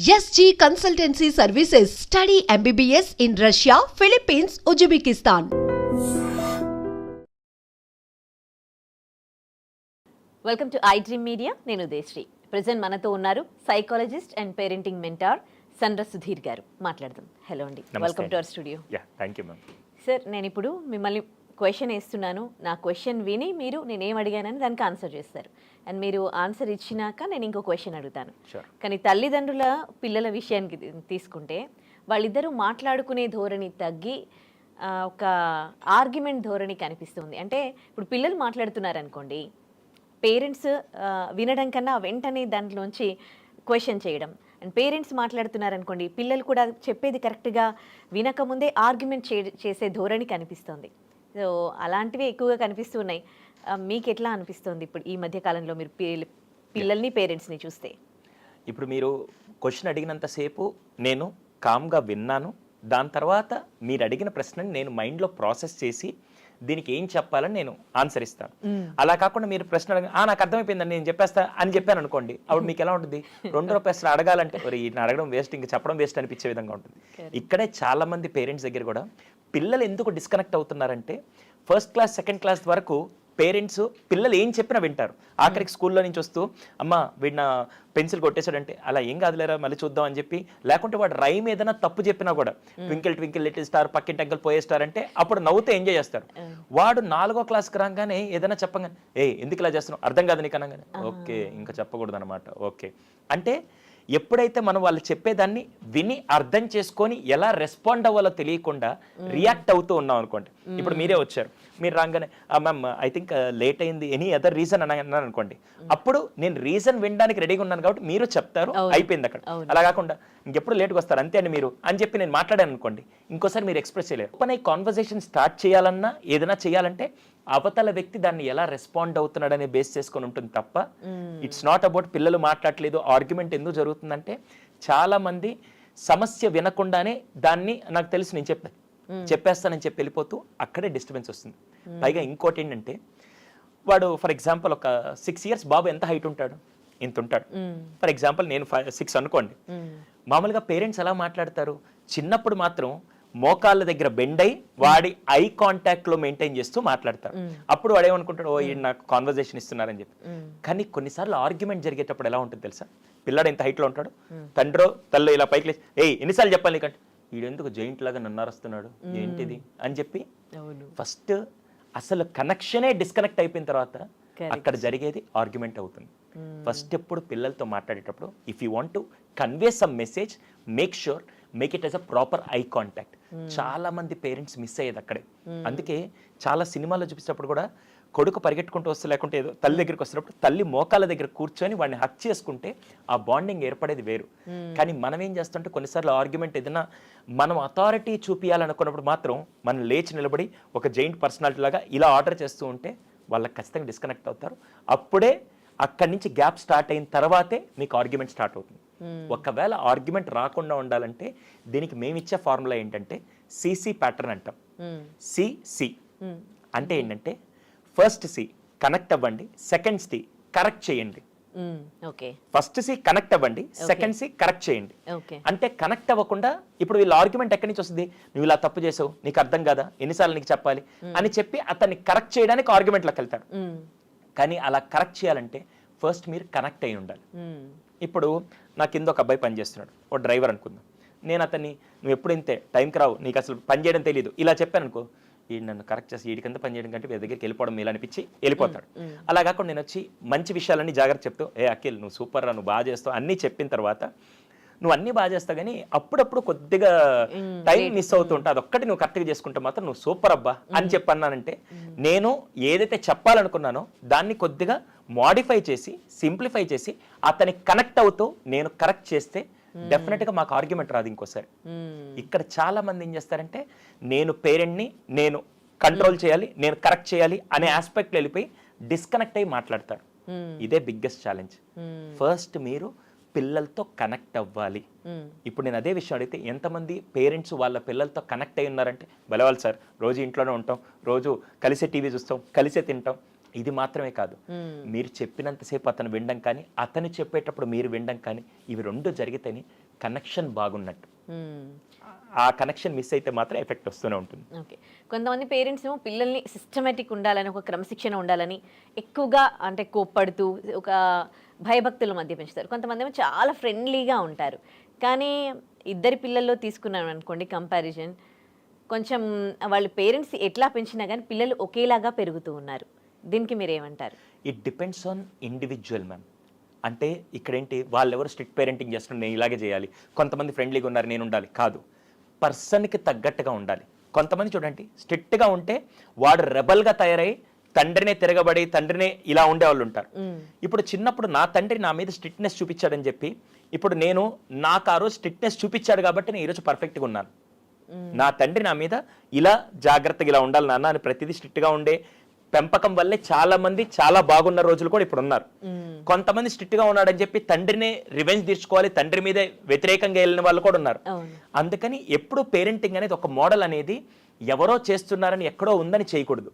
SG Consultancy Services. Study MBBS in Russia, Philippines, Uzbekistan. Welcome to I dream media. నేను Udayasri. Present మనతో ఉన్నారు psychologist and parenting mentor Sandra Sudheer గారు. మాట్లాడదాం. Hello అండి, welcome to our studio. Thank you ma'am. Sir, నేను ఇప్పుడు మిమ్మల్ని question వేస్తున్నాను. నా క్వశ్చన్ విని మీరు నేనేం అడిగానని దానికి ఆన్సర్ చేస్తారు. అండ్ మీరు ఆన్సర్ ఇచ్చినాక నేను ఇంకో క్వశ్చన్ అడుగుతాను. కానీ తల్లిదండ్రుల పిల్లల విషయానికి తీసుకుంటే వాళ్ళిద్దరూ మాట్లాడుకునే ధోరణి తగ్గి ఒక ఆర్గ్యుమెంట్ ధోరణి కనిపిస్తుంది. అంటే ఇప్పుడు పిల్లలు మాట్లాడుతున్నారు అనుకోండి, పేరెంట్స్ వినడం కన్నా వెంటనే దాంట్లోంచి క్వశ్చన్ చేయడం. అండ్ పేరెంట్స్ మాట్లాడుతున్నారనుకోండి, పిల్లలు కూడా చెప్పేది కరెక్ట్గా వినకముందే ఆర్గ్యుమెంట్ చేసే ధోరణి కనిపిస్తుంది. సో అలాంటివి ఎక్కువగా కనిపిస్తున్నాయి. మీకు ఎట్లా అనిపిస్తుంది ఇప్పుడు ఈ మధ్య కాలంలో మీరు పిల్లల్ని పేరెంట్స్ని చూస్తే? ఇప్పుడు మీరు క్వశ్చన్ అడిగినంతసేపు నేను కామ్గా విన్నాను. దాని తర్వాత మీరు అడిగిన ప్రశ్నని నేను మైండ్లో ప్రాసెస్ చేసి దీనికి ఏం చెప్పాలని నేను ఆన్సర్ ఇస్తాను. అలా కాకుండా మీరు ప్రశ్న నాకు అర్థమైపోయిందని నేను చెప్పేస్తా అని చెప్పాను అనుకోండి, అప్పుడు మీకు ఎలా ఉంటుంది? రెండో ప్రశ్న అడగాలంటే ఈయన అడగడం వేస్ట్, ఇంకా చెప్పడం వేస్ట్ అనిపించే విధంగా ఉంటుంది. ఇక్కడే చాలా మంది పేరెంట్స్ దగ్గర కూడా పిల్లలు ఎందుకు డిస్కనెక్ట్ అవుతున్నారంటే, ఫస్ట్ క్లాస్ సెకండ్ క్లాస్ వరకు పేరెంట్స్ పిల్లలు ఏం చెప్పినా వింటారు. ఆఖరికి స్కూల్లో నుంచి వస్తూ అమ్మ వీడిన పెన్సిల్ కొట్టేశాడంటే అలా ఏం కాదులేరా మళ్ళీ చూద్దాం అని చెప్పి, లేకుంటే వాడు రైమ్ ఏదైనా తప్పు చెప్పినా కూడా ట్వింకిల్ ట్వింకిల్ లిటిల్ స్టార్ పక్కింటి అంకల్ పోయే స్టార్ అంటే అప్పుడు నవ్వుతూ ఎంజాయ్ చేస్తారు. వాడు 4వ క్లాస్కి రాగానే ఏదైనా చెప్పగానే ఎందుకు ఇలా చేస్తున్నావు అర్థం కాదు నీకు అనగానే ఓకే ఇంకా చెప్పకూడదు అనమాట. ఓకే అంటే ఎప్పుడైతే మనం వాళ్ళు చెప్పేదాన్ని విని అర్థం చేసుకొని ఎలా రెస్పాండ్ అవ్వాలో తెలియకుండా రియాక్ట్ అవుతూ ఉన్నాం అనుకోండి. ఇప్పుడు మీరే వచ్చారు, మీరు రాగానే మ్యామ్ ఐ థింక్ లేట్ అయింది, ఎనీ అదర్ రీజన్ అన్నాను అనుకోండి, అప్పుడు నేను రీజన్ వినడానికి రెడీగా ఉన్నాను కాబట్టి మీరు చెప్తారు, అయిపోయింది అక్కడ. అలా కాకుండా ఇంకెప్పుడు లేట్గా వస్తారు అంతే అని మీరు అని చెప్పి నేను మాట్లాడాను అనుకోండి, ఇంకోసారి మీరు ఎక్స్ప్రెస్ చేయలేరు. ఓపెన్ అయ్యి కాన్వర్సేషన్ స్టార్ట్ చేయాలన్నా ఏదైనా చేయాలంటే అవతల వ్యక్తి దాన్ని ఎలా రెస్పాండ్ అవుతున్నాడనే బేస్ చేసుకొని ఉంటుంది తప్ప ఇట్స్ నాట్ అబౌట్ పిల్లలు మాట్లాడలేదు ఆర్గ్యుమెంట్ ఎందుకు జరుగుతుందంటే, చాలా మంది సమస్య వినకుండానే దాన్ని నాకు తెలుసు నేను చెప్పేస్తానని చెప్పి వెళ్ళిపోతూ అక్కడే డిస్టర్బెన్స్ వస్తుంది. పైగా ఇంకోటి ఏంటంటే, వాడు ఫర్ ఎగ్జాంపుల్ ఒక 6 years బాబు ఎంత హైట్ ఉంటాడు? ఇంత ఉంటాడు. ఫర్ ఎగ్జాంపుల్ నేను 6 అనుకోండి. మామూలుగా పేరెంట్స్ ఎలా మాట్లాడతారు? చిన్నప్పుడు మాత్రం మోకాళ్ళ దగ్గర బెండ్ అయి వాడి ఐ కాంటాక్ట్ లో మెయింటైన్ చేస్తూ మాట్లాడతారు. అప్పుడు వాడు ఏమనుకుంటాడు, ఓ ఈ నాకు కాన్వర్జేషన్ ఇస్తున్నారని చెప్పి. కానీ కొన్నిసార్లు ఆర్గ్యుమెంట్ జరిగేటప్పుడు ఎలా ఉంటుంది తెలుసా? పిల్లాడు ఎంత హైట్ లో ఉంటాడు, తండ్రో తల్లి ఇలా పైకి లేచి ఎన్నిసార్లు చెప్పాలి నీకంటే, వీడెందుకు జైంట్ లాగా నన్నారస్తున్నాడు ఏంటిది అని చెప్పి ఫస్ట్ అసలు కనెక్షనే డిస్కనెక్ట్ అయిపోయిన తర్వాత అక్కడ జరిగేది ఆర్గ్యుమెంట్ అవుతుంది. ఫస్ట్ ఎప్పుడు పిల్లలతో మాట్లాడేటప్పుడు if you want to convey some message make it as a proper eye contact. చాలా మంది పేరెంట్స్ మిస్ అయ్యేది అక్కడే. అందుకే చాలా సినిమాల్లో చూపించినప్పుడు కూడా కొడుకు పరిగెట్టుకుంటూ వస్తే లేకుంటే ఏదో తల్లి దగ్గరికి వస్తున్నప్పుడు తల్లి మోకాళ్ళ దగ్గర కూర్చొని వాడిని హక్ చేసుకుంటే ఆ బాండింగ్ ఏర్పడేది వేరు. కానీ మనం ఏం చేస్తుంటే కొన్నిసార్లు ఆర్గ్యుమెంట్ ఏదైనా మనం అథారిటీ చూపించాలనుకున్నప్పుడు మాత్రం మనం లేచి నిలబడి ఒక జైంట్ పర్సనాలిటీ లాగా ఇలా ఆర్డర్ చేస్తూ ఉంటే వాళ్ళకి ఖచ్చితంగా డిస్కనెక్ట్ అవుతారు. అప్పుడే అక్కడి నుంచి గ్యాప్ స్టార్ట్ అయిన తర్వాతే మీకు ఆర్గ్యుమెంట్ స్టార్ట్ అవుతుంది. ఒకవేళ ఆర్గ్యుమెంట్ రాకుండా ఉండాలంటే దీనికి మేమిచ్చే ఫార్ములా ఏంటంటే సిసి ప్యాటర్న్ అంటాం. సిసి అంటే ఏంటంటే, ఫస్ట్ సి కనెక్ట్ అవ్వండి, సెకండ్ సి కరెక్ట్ చేయండి. ఫస్ట్ సి కనెక్ట్ అవ్వండి, సెకండ్ సి కరెక్ట్ చేయండి. అంటే కనెక్ట్ అవ్వకుండా ఇప్పుడు వీళ్ళ ఆర్గ్యుమెంట్ ఎక్కడి నుంచి వస్తుంది? నువ్వు ఇలా తప్పు చేసావు, నీకు అర్థం కదా, ఎన్నిసార్లు నీకు చెప్పాలి అని చెప్పి అతన్ని కరెక్ట్ చేయడానికి ఆర్గ్యుమెంట్లోకి వెళ్తారు. కానీ అలా కరెక్ట్ చేయాలంటే ఫస్ట్ మీరు కనెక్ట్ అయి ఉండాలి. ఇప్పుడు నా కింద ఒక అబ్బాయి పని చేస్తున్నాడు, ఓ డ్రైవర్ అనుకుందాం. నేను అతన్ని నువ్వు ఎప్పుడు ఇంతే టైంకి రావు, నీకు అసలు పని చేయడం తెలియదు ఇలా చెప్పాను అనుకో, ఈ నన్ను కరెక్ట్ చేసి వీడికంతా పని చేయడం కంటే వీడి దగ్గరికి వెళ్ళిపోవడం ఇలా అనిపించి వెళ్ళిపోతాడు. అలా కాకుండా నేను వచ్చి మంచి విషయాలన్నీ జాగ్రత్త చెప్తూ అఖిల్ నువ్వు సూపర్ రా, నువ్వు బాగా చేస్తావు అన్నీ చెప్పిన తర్వాత నువ్వు అన్నీ బాగా చేస్తావు కానీ అప్పుడప్పుడు కొద్దిగా టైం మిస్ అవుతుంటా, అదొక్కటి నువ్వు కరెక్ట్గా చేసుకుంటే మాత్రం నువ్వు సూపర్ అబ్బా అని చెప్పన్నానంటే, నేను ఏదైతే చెప్పాలనుకున్నానో దాన్ని కొద్దిగా మోడిఫై చేసి సింప్లిఫై చేసి అతనికి కనెక్ట్ అవుతూ నేను కరెక్ట్ చేస్తే డెఫినెట్గా మాకు ఆర్గ్యుమెంట్ రాదు ఇంకోసారి. ఇక్కడ చాలా మంది ఏం చేస్తారంటే, నేను పేరెంట్ని నేను కంట్రోల్ చేయాలి, నేను కరెక్ట్ చేయాలి అనే ఆస్పెక్ట్లో వెళ్ళిపోయి డిస్కనెక్ట్ అయ్యి మాట్లాడతారు. ఇదే బిగ్గెస్ట్ ఛాలెంజ్. ఫస్ట్ మీరు పిల్లలతో కనెక్ట్ అవ్వాలి. ఇప్పుడు నేను అదే విషయం అడిగితే ఎంతమంది పేరెంట్స్ వాళ్ళ పిల్లలతో కనెక్ట్ అయి ఉన్నారంటే, బలవాలి సార్ రోజు ఇంట్లోనే ఉంటాం, రోజు కలిసే టీవీ చూస్తాం, కలిసే తింటాం, ఇది మాత్రమే కాదు, మీరు చెప్పినంతసేపు అతను వినడం కానీ అతను చెప్పేటప్పుడు మీరు వినడం కానీ ఇవి రెండు జరిగితేనే కనెక్షన్ బాగున్నట్టు. ఆ కనెక్షన్ మిస్ అయితే మాత్రం ఎఫెక్ట్ వస్తూనే ఉంటుంది. ఓకే, కొంతమంది పేరెంట్స్ ఏమో పిల్లల్ని సిస్టమేటిక్ ఉండాలని, ఒక క్రమశిక్షణ ఉండాలని ఎక్కువగా అంటే కోప్పడుతూ ఒక భయభక్తుల మధ్య పెంచుతారు. కొంతమంది ఏమో చాలా ఫ్రెండ్లీగా ఉంటారు. కానీ ఇద్దరి పిల్లల్లో తీసుకున్నాం అనుకోండి కంపారిజన్, కొంచెం వాళ్ళ పేరెంట్స్ ఎట్లా పెంచినా కానీ పిల్లలు ఒకేలాగా పెరుగుతూ ఉన్నారు. దీనికి మీరు ఏమంటారు? It depends on individual ma'am. అంటే ఇక్కడేంటి, వాళ్ళు ఎవరు స్ట్రిక్ట్ పేరెంటింగ్ చేస్తున్నారు నేను ఇలాగే చేయాలి, కొంతమంది ఫ్రెండ్లీగా ఉన్నారు నేను ఉండాలి, కాదు. పర్సన్కి తగ్గట్టుగా ఉండాలి. కొంతమంది చూడండి స్ట్రిక్ట్గా ఉంటే వాడు రెబల్గా తయారై తండ్రినే తిరగబడి తండ్రినే ఇలా ఉండేవాళ్ళు ఉంటారు. ఇప్పుడు చిన్నప్పుడు నా తండ్రి నా మీద స్ట్రిక్ట్నెస్ చూపించాడని చెప్పి ఇప్పుడు నేను నాకు ఆ రోజు స్ట్రిక్ట్నెస్ చూపించాడు కాబట్టి నేను ఈరోజు పర్ఫెక్ట్గా ఉన్నాను. నా తండ్రి నా మీద ఇలా జాగ్రత్తగా ఇలా ఉండాలి నాన్న అని ప్రతిదీ స్ట్రిక్ట్గా ఉండే పెంపకం వల్లే చాలా మంది చాలా బాగున్న రోజులు కూడా ఇప్పుడు ఉన్నారు. కొంతమంది స్ట్రిక్ట్ గా ఉన్నాడని చెప్పి తండ్రిని రివెంజ్ తీర్చుకోవాలి, తండ్రి మీదే వ్యతిరేకంగా వెళ్ళిన వాళ్ళు కూడా ఉన్నారు. అందుకని ఎప్పుడు పేరెంటింగ్ అనేది ఒక మోడల్ అనేది ఎవరో చేస్తున్నారని ఎక్కడో ఉందని చేయకూడదు.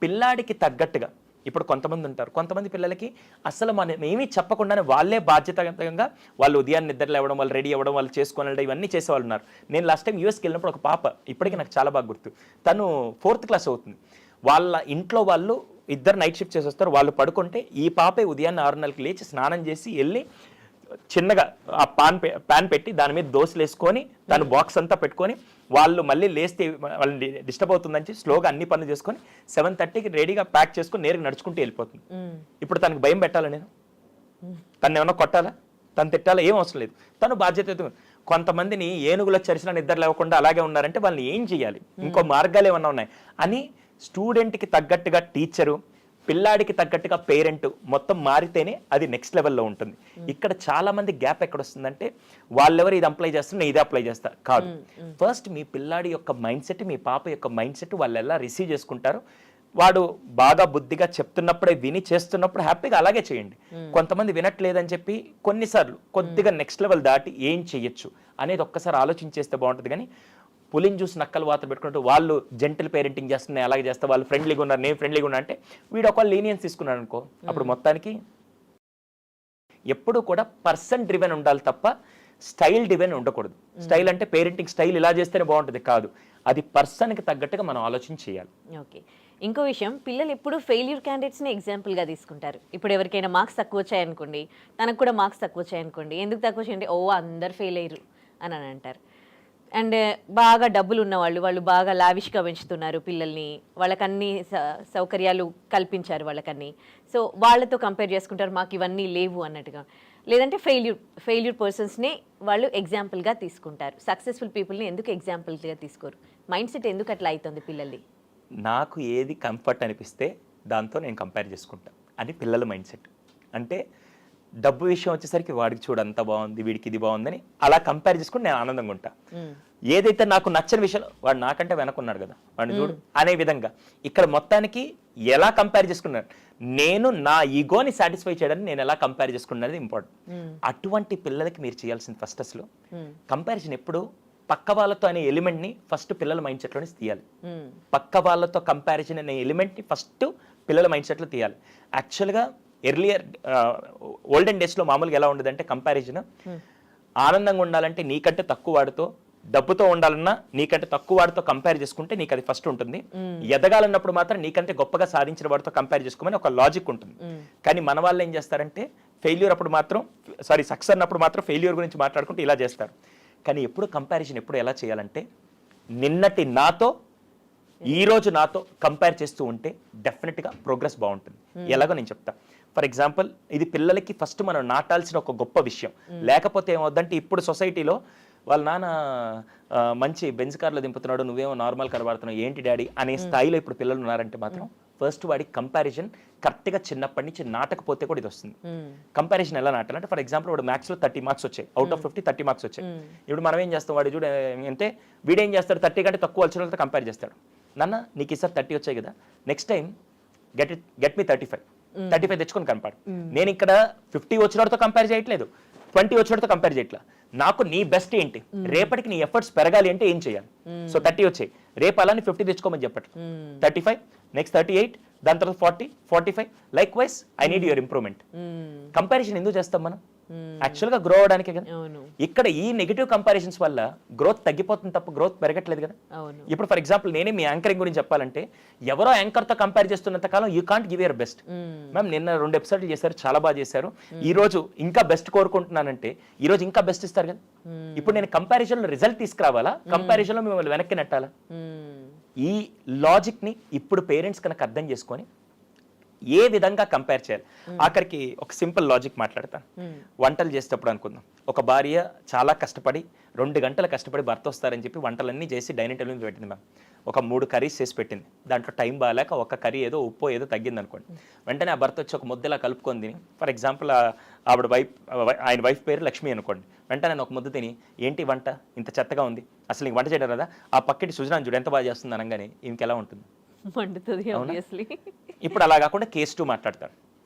పిల్లాడికి తగ్గట్టుగా ఇప్పుడు కొంతమంది ఉంటారు, కొంతమంది పిల్లలకి అసలు మనం ఏమీ చెప్పకుండానే వాళ్ళే బాధ్యతగా వాళ్ళు ఉదయాన్నే నిద్ర లేవడం, వాళ్ళు రెడీ అవ్వడం, వాళ్ళు చేసుకొని వెళ్ళడం ఇవన్నీ చేసేవాళ్ళు ఉన్నారు. నేను లాస్ట్ టైం యూఎస్కి వెళ్ళినప్పుడు ఒక పాప ఇప్పటికీ నాకు చాలా బాగా గుర్తు, తను 4th క్లాస్ అవుతుంది. వాళ్ళ ఇంట్లో వాళ్ళు ఇద్దరు నైట్ షిఫ్ట్ చేసి వస్తారు. వాళ్ళు పడుకుంటే ఈ పాపే ఉదయాన్నే 6:30కి లేచి స్నానం చేసి వెళ్ళి చిన్నగా ఆ పాన్ పెట్టి దాని మీద దోశలు వేసుకొని తను బాక్స్ అంతా పెట్టుకొని వాళ్ళు మళ్ళీ లేస్తే వాళ్ళని డిస్టర్బ్ అవుతుందని స్లోగా అన్ని పనులు చేసుకొని 7:30కి రెడీగా ప్యాక్ చేసుకొని నేరుగా నడుచుకుంటూ వెళ్ళిపోతుంది. ఇప్పుడు తనకు భయం పెట్టాలా నేను? తను ఏమన్నా కొట్టాలా, తను తిట్టాలా? ఏం అవసరం లేదు. తను బాధ్యత. కొంతమందిని ఏనుగులో చరిసిన నిద్ర లేకుండా అలాగే ఉన్నారంటే వాళ్ళని ఏం చేయాలి, ఇంకో మార్గాలు ఏమన్నా ఉన్నాయి అని స్టూడెంట్కి తగ్గట్టుగా టీచరు, పిల్లాడికి తగ్గట్టుగా పేరెంట్ మొత్తం మారితేనే అది నెక్స్ట్ లెవెల్లో ఉంటుంది. ఇక్కడ చాలా మంది గ్యాప్ ఎక్కడ వస్తుందంటే వాళ్ళెవరు ఇది అప్లై చేస్తారు నేను ఇది అప్లై చేస్తా కాదు. ఫస్ట్ మీ పిల్లాడి యొక్క మైండ్ సెట్, మీ పాప యొక్క మైండ్ సెట్ వాళ్ళు ఎలా రిసీవ్ చేసుకుంటారు, వాడు బాగా బుద్ధిగా చెప్తున్నప్పుడే విని చేస్తున్నప్పుడు హ్యాపీగా అలాగే చేయండి. కొంతమంది వినట్లేదని చెప్పి కొన్నిసార్లు కొద్దిగా నెక్స్ట్ లెవెల్ దాటి ఏం చెయ్యొచ్చు అనేది ఒక్కసారి ఆలోచించేస్తే బాగుంటుంది. కానీ పులిని చూసి నక్కలు వాతలు పెట్టుకుంటూ వాళ్ళు జెంటిల్ పేరెంటింగ్ చేస్తున్నాయి అలాగే చేస్తా, వాళ్ళు ఫ్రెండ్లీగా ఉన్నారు నేను ఫ్రెండ్లీగా ఉన్నా అంటే వీడు ఒక లీనియన్స్ తీసుకున్నాడు అనుకో, అప్పుడు మొత్తానికి ఎప్పుడు కూడా పర్సన్ డ్రివెన్ ఉండాలి తప్ప స్టైల్ డ్రివెన్ ఉండకూడదు. స్టైల్ అంటే పేరెంటింగ్ స్టైల్ ఇలా చేస్తేనే బాగుంటుంది కాదు, అది పర్సన్కి తగ్గట్టుగా మనం ఆలోచన చేయాలి. ఓకే, ఇంకో విషయం, పిల్లలు ఎప్పుడు ఫెయిల్యూర్ క్యాండిడేట్స్ని ఎగ్జాంపుల్గా తీసుకుంటారు. ఇప్పుడు ఎవరికైనా మార్క్స్ తక్కువ వచ్చాయనుకోండి, తనకు కూడా మార్క్స్ తక్కువ వచ్చాయనుకోండి, ఎందుకు తక్కువ వచ్చాయంటే ఓ అందరు ఫెయిల్ అయ్యారు అని అంటారు. అండ్ బాగా డబ్బులు ఉన్నవాళ్ళు, వాళ్ళు బాగా లావిష్గా పెంచుతున్నారు పిల్లల్ని, వాళ్ళకి అన్ని సౌకర్యాలు కల్పించారు వాళ్ళకన్నీ, సో వాళ్ళతో కంపేర్ చేసుకుంటారు మాకు ఇవన్నీ లేవు అన్నట్టుగా. లేదంటే ఫెయిల్యూర్ పర్సన్స్ని వాళ్ళు ఎగ్జాంపుల్గా తీసుకుంటారు. సక్సెస్ఫుల్ పీపుల్ని ఎందుకు ఎగ్జాంపుల్గా తీసుకోరు? మైండ్ సెట్ ఎందుకు అట్లా అవుతుంది పిల్లల్ని? నాకు ఏది కంఫర్ట్ అనిపిస్తే దాంతో నేను కంపేర్ చేసుకుంటాను అని పిల్లల మైండ్ సెట్. అంటే డబ్బు విషయం వచ్చేసరికి వాడికి చూడు అంత బాగుంది, వీడికి ఇది బాగుందని అలా కంపేర్ చేసుకుని నేను ఆనందంగా ఉంటా. ఏదైతే నాకు నచ్చని విషయం వాడు నాకంటే వెనకున్నాడు కదా వాడిని చూడు అనే విధంగా ఇక్కడ మొత్తానికి ఎలా కంపేర్ చేసుకున్నాను, నేను నా ఈగోని సాటిస్ఫై చేయడానికి నేను ఎలా కంపేర్ చేసుకున్నది ఇంపార్టెంట్. అటువంటి పిల్లలకి మీరు చేయాల్సింది ఫస్ట్ అసలు కంపారిజన్ ఎప్పుడు పక్క వాళ్ళతో అనే ఎలిమెంట్ని ఫస్ట్ పిల్లల మైండ్ సెట్లోనే తీయాలి. పక్క వాళ్ళతో కంపారిజన్ అనే ఎలిమెంట్ని ఫస్ట్ పిల్లల మైండ్ సెట్లో తీయాలి. యాక్చువల్గా ఎర్లియర్ ఓల్డెన్ డేస్లో మామూలుగా ఎలా ఉండదంటే కంపారిజన్ ఆనందంగా ఉండాలంటే నీకంటే తక్కువ వాడితో, డబ్బుతో ఉండాలన్నా నీకంటే తక్కువ వాడితో కంపేర్ చేసుకుంటే నీకు అది ఫస్ట్ ఉంటుంది. ఎదగాలన్నప్పుడు మాత్రం నీకంటే గొప్పగా సాధించిన వాడితో కంపేర్ చేసుకోమని ఒక లాజిక్ ఉంటుంది. కానీ మన వాళ్ళు ఏం చేస్తారంటే ఫెయిల్యూర్ అప్పుడు మాత్రం సక్సెస్ అన్నప్పుడు మాత్రం ఫెయిల్యూర్ గురించి మాట్లాడుకుంటూ ఇలా చేస్తారు. కానీ ఎప్పుడు కంపారిజన్ ఎప్పుడు ఎలా చేయాలంటే నిన్నటి నాతో ఈరోజు నాతో కంపేర్ చేస్తూ ఉంటే డెఫినెట్గా ప్రోగ్రెస్ బాగుంటుంది. ఎలాగో నేను చెప్తా. ఫర్ ఎగ్జాంపుల్ ఇది పిల్లలకి ఫస్ట్ మనం నాటాల్సిన ఒక గొప్ప విషయం. లేకపోతే ఏమవుద్దంటే ఇప్పుడు సొసైటీలో వాళ్ళ నాన్న మంచి బెంజ్ కార్లో దింపుతున్నాడు, నువ్వేమో నార్మల్ కార్ వాడుతున్నావు ఏంటి డాడీ అనే స్థాయిలో ఇప్పుడు పిల్లలు ఉన్నారంటే మాత్రం ఫస్ట్ వాడికి కంపారిజన్ కరెక్ట్గా చిన్నప్పటి నుంచి నాటకపోతే కూడా ఇది వస్తుంది. కంపారిజన్ ఎలా నాటాలంటే ఫర్ ఎగ్జాంపుల్ వాడు మ్యాథ్స్లో 30 మార్క్స్ వచ్చాయి, అవుట్ ఆఫ్ 50 30 మార్క్స్ వచ్చాయి. ఇప్పుడు మనం ఏం చేస్తాం, వాడు చూడ అంటే వీడేం చేస్తాడు 30 కంటే తక్కువ వచ్చిన వాళ్ళతో కంపేర్ చేస్తాడు. నాన్న నీకు ఈసారి 30 వచ్చాయి కదా, నెక్స్ట్ టైం గెట్ మీ 35 తెచ్చుకొని కనపడు. నేను ఇక్కడ 50 వచ్చినతో కంపేర్ చేయట్లేదు, 20 వచ్చినతో కంపేర్ చేయట్లా. నాకు నీ బెస్ట్ ఏంటి, రేపటికి నీ ఎఫర్ట్స్ పెరగాలి అంటే ఏం చేయాలి. సో 30 వచ్చాయి, రేపు అలానే 50 తెచ్చుకోమని చెప్పట్టు. 35 నెక్స్ట్ 38 దాని తర్వాత 40 45 like wise I need your improvement. Comparison ఎందుకు చేస్తాం మనం? యాక్చువల్గా గ్రో అవడానికే కదా. అవును ఇక్కడ ఈ నెగిటివ్ కంపారిజన్స్ వల్ల గ్రోత్ తగ్గిపోతుంది తప్ప గ్రోత్ పెరగట్లేదు కదా. అవును ఇప్పుడు ఫర్ ఎగ్జాంపుల్ నేనే మీ యాంకరింగ్ గురించి చెప్పాలంటే ఎవరో యాంకర్తో కంపేర్ చేస్తున్నంత కాలం you can't give your best. Ma'am నిన్న 2 ఎపిసోడ్లు చేశారు, చాలా బాగా చేశారు, ఈ రోజు ఇంకా బెస్ట్ కోరుకుంటున్నానంటే ఈ రోజు ఇంకా బెస్ట్ ఇస్తారు కదా. ఇప్పుడు నేను కంపారిజన్లో రిజల్ట్ తీసుకురావాలా, కంపారిజన్లో మిమ్మల్ని వెనక్కి నెట్టాలా? ఈ లాజిక్ ని ఇప్పుడు పేరెంట్స్ కనుక అర్థం చేసుకొని ఏ విధంగా కంపేర్ చేయాలి. ఆఖరికి ఒక సింపుల్ లాజిక్ మాట్లాడతాను. వంటలు చేసేటప్పుడు అనుకుందాం, ఒక భార్య చాలా కష్టపడి 2 గంటలు కష్టపడి భర్త వస్తారని చెప్పి వంటలన్నీ చేసి డైనింగ్ టేబుల్ మీద పెట్టింది మ్యామ్. ఒక 3 కర్రీస్ చేసి పెట్టింది, దాంట్లో టైం బాగాలేక ఒక కర్రీ ఏదో ఉప్పు ఏదో తగ్గింది అనుకోండి. వెంటనే ఆ భర్త వచ్చి ఒక ముద్దలా కలుపుకొని తిని, ఫర్ ఎగ్జాంపుల్ ఆవిడ ఆయన వైఫ్ పేరు లక్ష్మి అనుకోండి, వెంటనే నేను ఒక ముద్ద తిని ఏంటి వంట ఇంత చెత్తగా ఉంది, అసలు ఇంక వంట చేయడం కదా, ఆ పక్కటి సుజనాన్ చూడు ఎంత బాగా చేస్తుంది అనగానే ఇంకెలా ఉంటుంది? మండుతుంది obviously. ఇప్పుడు అలా కాకుండా కేస్ 2 మాట్లాడతాడు,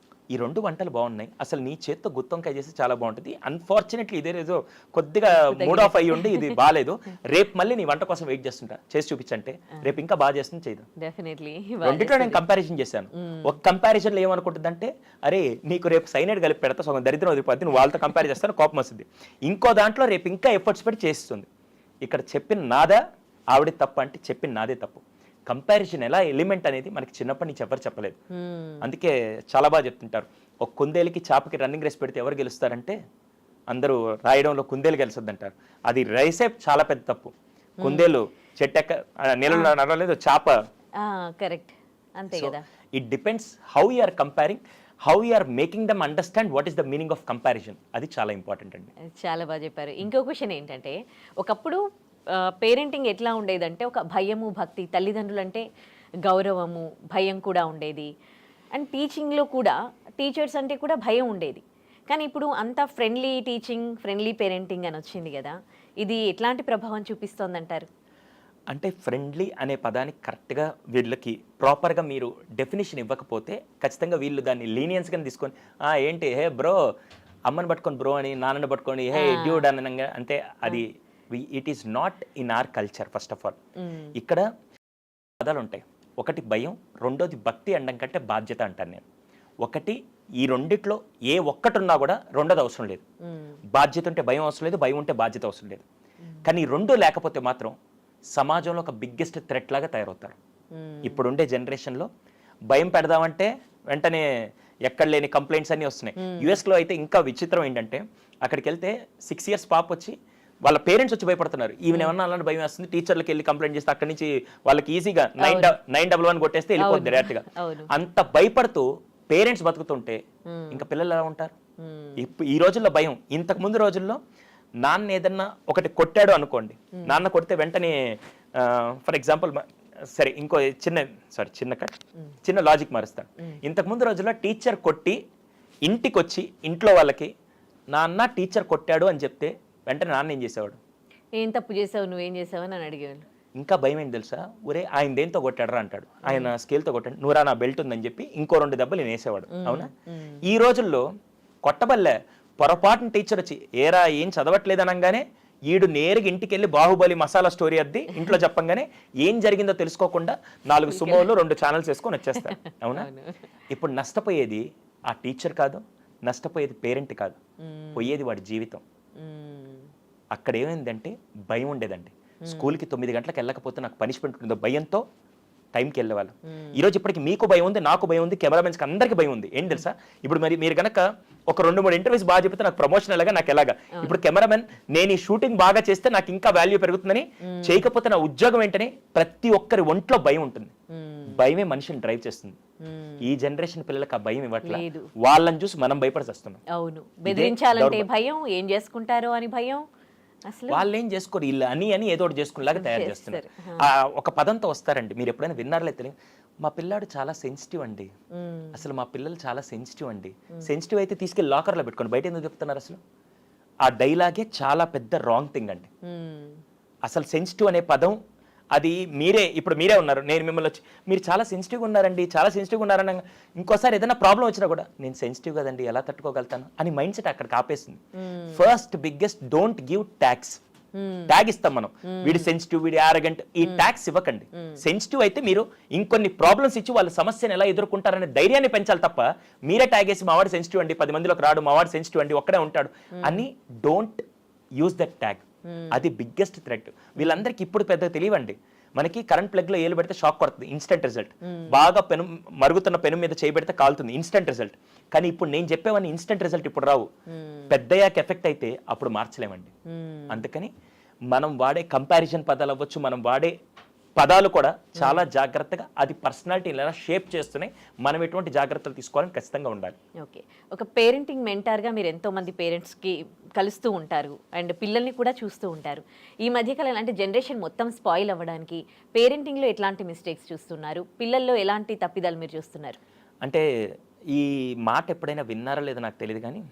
ఈ 2 వంటలు బాగున్నాయి, అసలు నీ చేత్తో గుత్తొంకాయ చేసి చాలా బాగుంటుంది, అన్ఫార్చునేట్లీ ఇదేదో కొద్దిగా మూడ్ ఆఫ్ అయ్యి ఉండి ఇది బాగాలేదు, రేపు మళ్ళీ నీ వంట కోసం వెయిట్ చేస్తుంటా, చేసి చూపించంటే రేపు ఇంకా బాగా చేస్తుంది చేయదు. డెఫినెట్లీ రెండిట్లో నేను కంపారిజన్ చేశాను. ఒక కంపారిజన్లో ఏమనుకుంటుందంటే అరే నీకు రేపు సైనైడ్ కలిపి పెడతా, సగం దరిద్రం వదిలిపోద్ది, నువ్వు వాళ్ళతో కంపేర్ చేస్తాను కోపం వస్తుంది. ఇంకో దాంట్లో రేపు ఇంకా ఎఫర్ట్స్ పెట్టి చేస్తుంది. ఇక్కడ చెప్పిన నాదా ఆవిడ తప్పు అంటే చెప్పిన నాదే తప్పు. కంపారిజన్ ఎలా ఎలిమెంట్ అనేది మనకి చిన్నప్పటి నుంచి ఎవరు చెప్పలేదు. అందుకే చాలా బాగా చెప్తుంటారు, ఒక కుందేలుకి చాపకి రన్నింగ్ రేస్ పెడితే ఎవరు గెలుస్తారంటే అందరూ రాయడంలో కుందేలు గెలుస్తుంది అంటారు. అది రేసే చాలా పెద్ద తప్పు. కుందేలు చెట్టెక్క నీళ్ళలో నడవలేదు, చాప కరెక్ట్ అంతే కదా. It depends how you are comparing, how you are making them understand what is the meaning of comparison. అది చాలా ఇంపార్టెంట్ అండి. చాలా బాగా చెప్పారు. ఇంకో క్వశ్చన్ ఏంటంటే, ఒకప్పుడు పేరెంటింగ్ ఎట్లా ఉండేదంటే ఒక భయము భక్తి, తల్లిదండ్రులు అంటే గౌరవము భయం కూడా ఉండేది. అండ్ టీచింగ్లో కూడా టీచర్స్ అంటే కూడా భయం ఉండేది. కానీ ఇప్పుడు అంతా ఫ్రెండ్లీ టీచింగ్, ఫ్రెండ్లీ పేరెంటింగ్ అని వచ్చింది కదా, ఇది ఎట్లాంటి ప్రభావం చూపిస్తోందంటారు? అంటే ఫ్రెండ్లీ అనే పదానికి కరెక్ట్గా వీళ్ళకి ప్రాపర్గా మీరు డెఫినేషన్ ఇవ్వకపోతే ఖచ్చితంగా వీళ్ళు దాన్ని లీనియన్స్గా తీసుకొని ఏంటి హే బ్రో, అమ్మని పట్టుకొని బ్రో అని, నాన్నని పట్టుకొని హే డ్యూడ్ అనగా, అంటే అది it is not in our culture. First of all ఇక్కడ పదాలు ఉంటాయి, ఒకటి భయం, రెండోది భక్తి అనడం కంటే బాధ్యత అంటాను నేను. ఒకటి ఈ రెండిట్లో ఏ ఒక్కటి ఉన్నా కూడా రెండోది అవసరం లేదు. బాధ్యత ఉంటే భయం అవసరం లేదు, భయం ఉంటే బాధ్యత అవసరం లేదు. కానీ ఈ రెండు లేకపోతే మాత్రం సమాజంలో ఒక బిగ్గెస్ట్ థ్రెట్ లాగా తయారవుతారు. ఇప్పుడుండే జనరేషన్లో భయం పెడదామంటే వెంటనే ఎక్కడ లేని కంప్లైంట్స్ అన్నీ వస్తున్నాయి. యుఎస్లో అయితే ఇంకా విచిత్రం ఏంటంటే, అక్కడికి వెళ్తే 6 years పాప వచ్చి వాళ్ళ పేరెంట్స్ వచ్చి భయపడుతున్నారు, ఈవెన్ ఏమన్నా అలాంటి భయం వస్తుంది, టీచర్లకి వెళ్ళి కంప్లైంట్ చేస్తే అక్కడి నుంచి వాళ్ళకి ఈజీగా 911 కొట్టేస్తే వెళ్ళిపోద్ది డైరెక్ట్గా. అంత భయపడుతూ పేరెంట్స్ బతుకుతుంటే ఇంకా పిల్లలు ఎలా ఉంటారు? ఈ రోజుల్లో భయం. ఇంతకు ముందు రోజుల్లో నాన్న ఏదన్నా ఒకటి కొట్టాడు అనుకోండి, నాన్న కొడితే వెంటనే ఫర్ ఎగ్జాంపుల్ సరే ఇంకో చిన్న లాజిక్ మారుస్తాను. ఇంతకు ముందు రోజుల్లో టీచర్ కొట్టి ఇంటికి వచ్చి ఇంట్లో వాళ్ళకి నాన్న టీచర్ కొట్టాడు అని చెప్తే వెంటనే నాన్న ఏం చేసేవాడు? ఏం తప్పు చేసావు, నువ్వేం చేసావు అని అడిగేవాళ్ళు. ఇంకా భయం ఏంటి తెలుసా? ఒరే ఆయన దేంతో కొట్టాడరా అంటాడు, ఆయన స్కేల్తో కొట్టాడు, నువ్వురా నా బెల్ట్ ఉందని చెప్పి ఇంకో 2 దెబ్బలు నేను వేసేవాడు. అవునా? ఈ రోజుల్లో కొట్టబల్లే పొరపాటున టీచర్ వచ్చి ఏరా ఏం చదవట్లేదు అనగానే ఈడు నేరుగా ఇంటికి వెళ్ళి బాహుబలి మసాలా స్టోరీ అద్ది ఇంట్లో చెప్పంగానే ఏం జరిగిందో తెలుసుకోకుండా 4 సుమోలు 2 ఛానల్స్ వేసుకొని వచ్చేస్తారు. అవునా? ఇప్పుడు నష్టపోయేది ఆ టీచర్ కాదు, నష్టపోయేది పేరెంట్ కాదు, పోయేది వాడి జీవితం. అక్కడ ఏమైందంటే భయం ఉండేదండి. స్కూల్కి 9 గంటలకు వెళ్ళకపోతే నాకు పనిష్మెంట్ ఉంటుందో భయంతో టైంకి వెళ్ళేవాళ్ళు. ఈరోజు ఇప్పటికి మీకు భయం ఉంది, నాకు భయం ఉంది, కెమెరామెన్స్కి అందరికీ భయం ఉంది. ఏంటి తెలుసా? ఇప్పుడు మరి మీరు కనుక ఒక 2-3 ఇంటర్వ్యూస్ బాగా చెప్తే నాకు ప్రమోషన్ ఎలాగా, నాకు ఎలాగా. ఇప్పుడు కెమెరామెన్ నేను ఈ షూటింగ్ బాగా చేస్తే నాకు ఇంకా వాల్యూ పెరుగుతుందని, చేయకపోతే నా ఉద్యోగం ఏంటని ప్రతి ఒక్కరి ఒంట్లో భయం ఉంటుంది. భయమే మనిషిని డ్రైవ్ చేస్తుంది. ఈ జనరేషన్ పిల్లలకు ఆ భయం ఇవ్వట్లేదు, వాళ్ళని చూసి మనం భయపడిస్తున్నాం. అవును, బెదిరించాలంటే భయం, ఏం చేసుకుంటారో అని భయం. వాళ్ళు ఏం చేసుకోరు, ఇల్లు అని ఏదో ఒకటి చేసుకునేలాగా తయారు చేస్తున్నారు. ఒక పదంతో వస్తారండి, మీరు ఎప్పుడైనా విన్నారో తెలియదు, మా పిల్లాడు చాలా సెన్సిటివ్ అండి, అసలు మా పిల్లలు చాలా సెన్సిటివ్ అండి. సెన్సిటివ్ అయితే తీసుకెళ్ళి లాకర్లో పెట్టుకోండి, బయట ఎందుకు చెప్తున్నారు? అసలు ఆ డైలాగే చాలా పెద్ద రాంగ్ థింగ్ అండి. అసలు సెన్సిటివ్ అనే పదం అది మీరే ఉన్నారు, నేను మిమ్మల్ని వచ్చి మీరు చాలా సెన్సిటివ్గా ఉన్నారండి, చాలా సెన్సిటివ్గా ఉన్నారని ఇంకోసారి ఏదైనా ప్రాబ్లం వచ్చినా కూడా నేను సెన్సిటివ్ కదండి ఎలా తట్టుకోగలుగుతాను అని మైండ్ సెట్ అక్కడికి ఆపేస్తుంది. First biggest don't give tax. Tag ఇస్తాం మనం, వీడి సెన్సిటివ్, వీడి ఆరగెంట్, ఈ ట్యాగ్స్ ఇవ్వకండి. సెన్సిటివ్ అయితే మీరు ఇంకొన్ని ప్రాబ్లమ్స్ ఇచ్చి వాళ్ళ సమస్యను ఎలా ఎదుర్కొంటారనే ధైర్యాన్ని పెంచాలి తప్ప మీరే ట్యాగ్ వేసి మావాడు సెన్సిటివ్ అండి, 10 మందిలోకి రాడు, మావాడు సెన్సిటివ్ అండి, ఒక్కడే ఉంటాడు అని డోంట్ యూజ్ దట్ ట్యాగ్. అది బిగ్గెస్ట్ థ్రెట్. వీళ్ళందరికీ ఇప్పుడు పెద్దగా తెలియవండి. మనకి కరెంట్ ప్లగ్ లో ఏలు పెడితే షాక్ కొడుతుంది, ఇన్స్టెంట్ రిజల్ట్. బాగా పెను మరుగుతున్న పెను మీద చేయబెడితే కాలుతుంది, ఇన్స్టెంట్ రిజల్ట్. కానీ ఇప్పుడు నేను చెప్పేవన్నీ ఇన్స్టెంట్ రిజల్ట్ ఇప్పుడు రావు, పెద్దయ్యాక ఎఫెక్ట్ అయితే అప్పుడు మార్చలేమండి. అందుకని మనం వాడే కంపారిజన్ పదాలు అవ్వచ్చు, మనం వాడే పదాలు కూడా చాలా జాగ్రత్తగా అది పర్సనాలిటీ ఎలా షేప్ చేస్తున్నాయి, మనం ఎటువంటి జాగ్రత్తలు తీసుకోవాలని ఖచ్చితంగా ఉండాలి. ఓకే, ఒక పేరెంటింగ్ మెంటార్గా మీరు ఎంతో మంది పేరెంట్స్కి కలుస్తూ ఉంటారు అండ్ పిల్లల్ని కూడా చూస్తూ ఉంటారు. ఈ మధ్యకాలం అంటే జనరేషన్ మొత్తం స్పాయిల్ అవ్వడానికి పేరెంటింగ్లో ఎట్లాంటి మిస్టేక్స్ చూస్తున్నారు, పిల్లల్లో ఎలాంటి తప్పిదాలు మీరు చూస్తున్నారు? అంటే ఈ మాట ఎప్పుడైనా విన్నారో లేదో నాకు తెలియదు, కానీ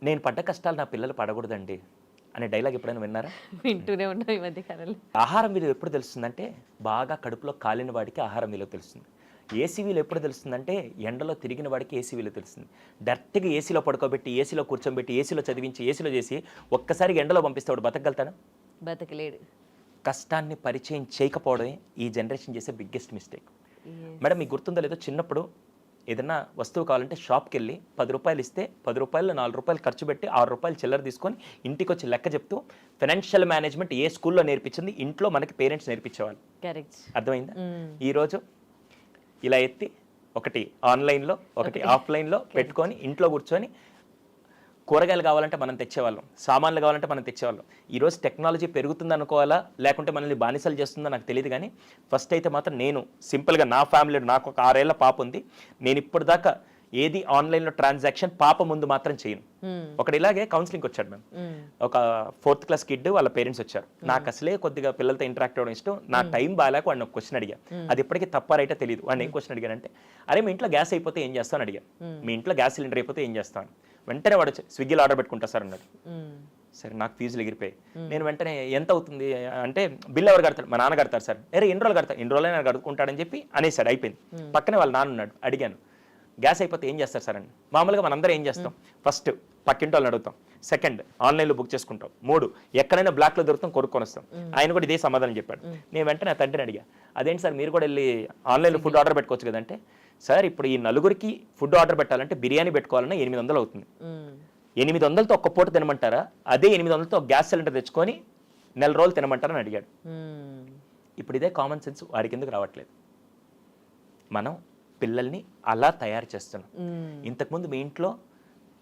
నేను పడ్డ కష్టాలు నా పిల్లలు పడకూడదండి అనే డైలాగ్ ఎప్పుడైనా విన్నారా? వింటూనే ఉన్నాం ఈ మధ్యకాలంలో. ఆహారం విలువ ఎప్పుడు తెలుస్తుందంటే బాగా కడుపులో కాలిన వాడికి ఆహారం విలువ తెలుస్తుంది. ఏసీ విలువ ఎప్పుడు తెలుస్తుందంటే ఎండలో తిరిగిన వాడికి ఏసీ విలువ తెలుస్తుంది. డైరెక్ట్గా ఏసీలో పడుకోబెట్టి, ఏసీలో కూర్చోబెట్టి, ఏసీలో చదివించి, ఏసీలో చేసి ఒక్కసారిగా ఎండలో పంపిస్తే వాడు బతకగలుగుతాడా? బతకలేడు. కష్టాన్ని పరిచయం చేయకపోవడమే ఈ జనరేషన్ చేసే బిగ్గెస్ట్ మిస్టేక్. మేడం మీకు గుర్తుందో లేదో, చిన్నప్పుడు ఏదైనా వస్తువు కావాలంటే షాప్కి వెళ్ళి 10 రూపాయలు ఇస్తే 10 రూపాయలు 4 రూపాయలు ఖర్చు పెట్టి 6 రూపాయలు చిల్లర తీసుకొని ఇంటికి వచ్చి లెక్క చెప్తూ ఫైనాన్షియల్ మేనేజ్మెంట్ ఏ స్కూల్లో నేర్పించింది ఇంట్లో మనకి పేరెంట్స్ నేర్పించేవాళ్ళు. కరెక్ట్. అర్థమైందా? ఈరోజు ఇలా ఎత్తి ఒకటి ఆన్లైన్లో ఒకటి ఆఫ్లైన్లో పెట్టుకొని ఇంట్లో కూర్చొని కూరగాయలు కావాలంటే మనం తెచ్చేవాళ్ళం, సామాన్లు కావాలంటే మనం తెచ్చేవాళ్ళం. ఈరోజు టెక్నాలజీ పెరుగుతుంది అనుకోవాలా లేకుంటే మనల్ని బానిసలు చేస్తుందో నాకు తెలియదు, కానీ ఫస్ట్ అయితే మాత్రం నేను సింపుల్గా నా ఫ్యామిలీలో నాకు ఒక 6 ఏళ్ల పాప ఉంది. నేను ఇప్పుడు దాకా ఏది ఆన్లైన్లో ట్రాన్సాక్షన్ పాప ముందు మాత్రం చేయను. ఒకటి ఇలాగే కౌన్సిలింగ్ వచ్చాడు మ్యామ్, ఒక 4th క్లాస్ కిడ్ వాళ్ళ పేరెంట్స్ వచ్చారు. నాకు అసలే కొద్దిగా పిల్లలతో ఇంటరాక్ట్ అవ్వడం ఇష్టం. నా టైం బాగాలేక వాడిని ఒక క్వశ్చన్ అడిగా, అది ఇప్పటికీ తప్ప రైటా తెలియదు. వాడిని ఏం క్వశ్చన్ అడిగానంటే, అరే మీ ఇంట్లో గ్యాస్ అయిపోతే ఏం చేస్తాను అడిగా. మీ ఇంట్లో గ్యాస్ సిలిండర్ అయిపోతే ఏం చేస్తాను? వెంటనే వాడు స్విగ్గీలో ఆర్డర్ పెట్టుకుంటా సార్ అన్నాడు. సరే నాకు ఫీజులు ఎగిరిపోయి నేను వెంటనే ఎంత అవుతుంది అంటే బిల్ ఎవరు కడతాడు? మా నాన్న కడతారు సార్. అరే ఎన్ని రోజులు కడతారు? 2 రోజులైనా కడుక్కుంటాడని చెప్పి అనేసాడు. అయిపోయింది. పక్కనే వాళ్ళ నాన్న ఉన్నాడు. అడిగాను, గ్యాస్ అయిపోతే ఏం చేస్తారు సార్ అని. మామూలుగా మనందరం ఏం చేస్తాం, ఫస్ట్ పక్కింటి వాళ్ళని అడుగుతాం, సెకండ్ ఆన్లైన్లో బుక్ చేసుకుంటాం, 3 ఎక్కడైనా బ్లాక్లో దొరుకుతాం కొనుక్కొని వస్తాం. ఆయన కూడా ఇదే సమాధానం చెప్పాడు. నేను వెంటనే తండ్రిని అడిగా, అదేంటి సార్ మీరు కూడా వెళ్ళి ఆన్లైన్లో ఫుడ్ ఆర్డర్ పెట్టుకోవచ్చు కదంటే, సార్ ఇప్పుడు ఈ నలుగురికి ఫుడ్ ఆర్డర్ పెట్టాలంటే బిర్యానీ పెట్టుకోవాలన్నా 800 అవుతుంది. 800తో ఒక్క పూట తినమంటారా? అదే 800తో గ్యాస్ సిలిండర్ తెచ్చుకొని 4 రోజులు తినమంటారని అడిగాడు. ఇప్పుడు ఇదే కామన్ సెన్స్ వాడికి ఎందుకు రావట్లేదు? మనం పిల్లల్ని అలా తయారు చేస్తున్నాం. ఇంతకుముందు మీ ఇంట్లో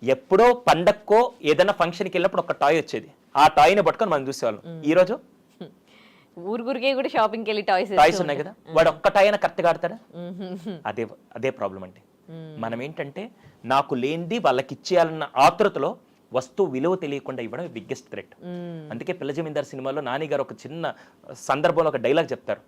ఎప్పుడో పండక్కో ఏదైనా ఫంక్షన్కి వెళ్ళినప్పుడు ఒక టాయ్ వచ్చేది, ఆ టాయ్ని పట్టుకొని మనం చూసేవాళ్ళం. ఈరోజు ఊరికే కూడా షాపింగ్కి వెళ్ళి టాయ్స్ ఉన్నాయి కదా, వాడు ఒక్క టాయ్ అయినా కరెక్ట్గా ఆడతాడా? అదే ప్రాబ్లం అండి. మనం ఏంటంటే నాకు లేనిది వాళ్ళకి ఇచ్చేయాలన్న ఆతృతలో వస్తువు విలువ తెలియకుండా ఇవ్వడం బిగ్గెస్ట్ థ్రెట్. అందుకే పిల్ల జమీందార్ సినిమాలో నాని గారు ఒక చిన్న సందర్భంలో ఒక డైలాగ్ చెప్తారు,